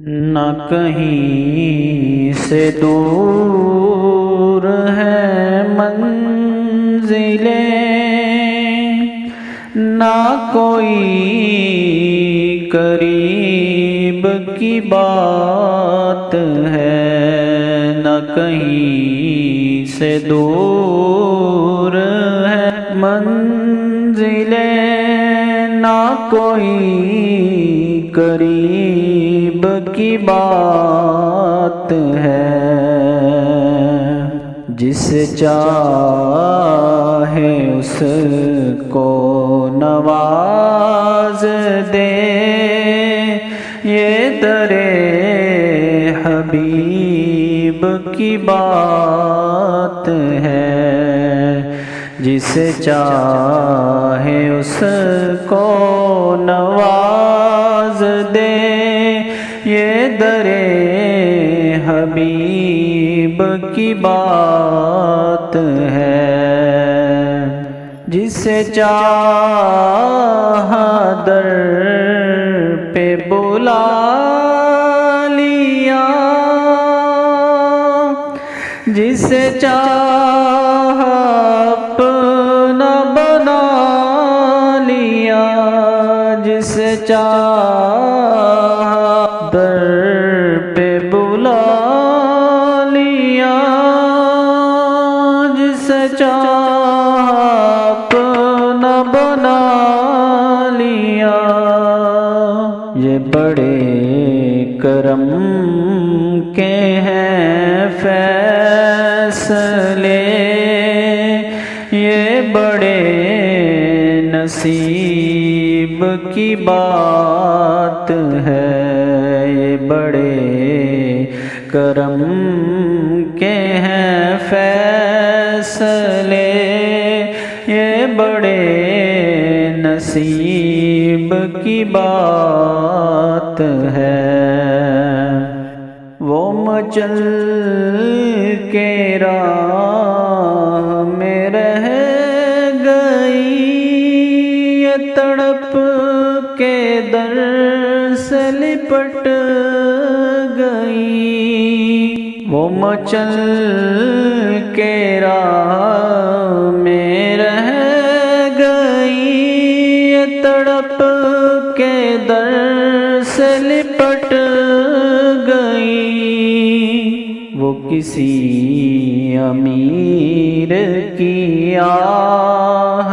نہ کہیں سے دور ہے منزلیں، نہ کوئی قریب کی بات ہے، نہ کہیں سے دور ہے منزلیں، نہ کوئی قریب کی بات ہے۔ جس چاہے اس کو نواز دے، یہ در حبیب کی بات ہے۔ جس چاہے اس کو نواز دے، یہ در حبیب کی بات ہے۔ جسے چاہا در پہ بلا لیا، جسے چاہا اپنا بنا لیا، جسے چاہا در پہ بلا لیا، جسے چاہا اپنا بنا لیا۔ یہ بڑے کرم کے ہیں فیصلے، یہ بڑے نصیب کی بات ہے، یہ بڑے کرم کے ہیں فیصلے، یہ بڑے نصیب کی بات ہے۔ وہ مچل کے راہ میں رہ گئی، یہ تڑپ کے در سے لپٹ گئی۔ وہ مچل کے راہ میں رہ گئی، یہ تڑپ کے در سے لپٹ گئی۔ وہ کسی امیر کی آہ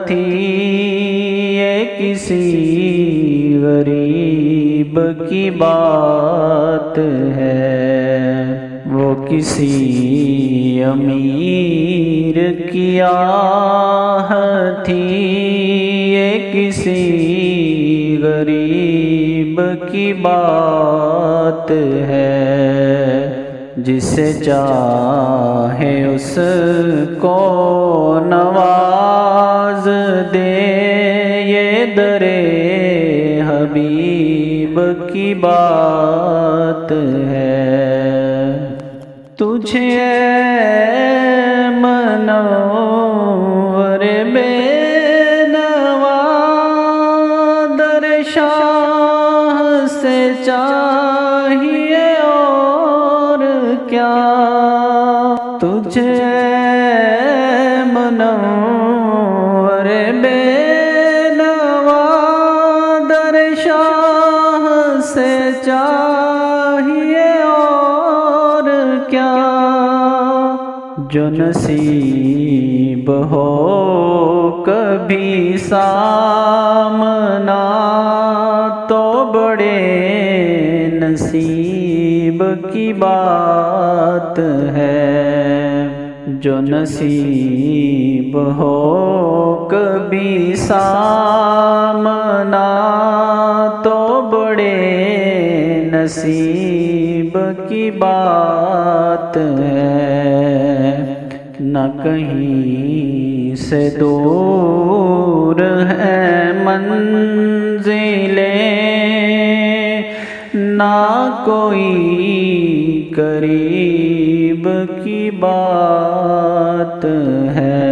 تھی، یہ کسی غریب کی بات ہے۔ وہ کسی امیر کی آہ تھی، یہ کسی غریب کی بات ہے۔ جسے چاہے اس کو نواز دے، یہ در حبیب کی بات ہے۔ تجھے اے منور بے نوا، در شاہ سے چاہیے اور کیا؟ تجھے اے منور بے نوا، در شاہ سے چاہیے اور کیا؟ جو نصیب ہو کبھی سامنا، تو بڑے نصیب کی بات ہے۔ جو نصیب ہو کبھی سامنا، تو بڑے نصیب کی بات ہے۔ نہ کہیں سے دور ہے منزلیں، نہ کوئی قریب کی بات ہے۔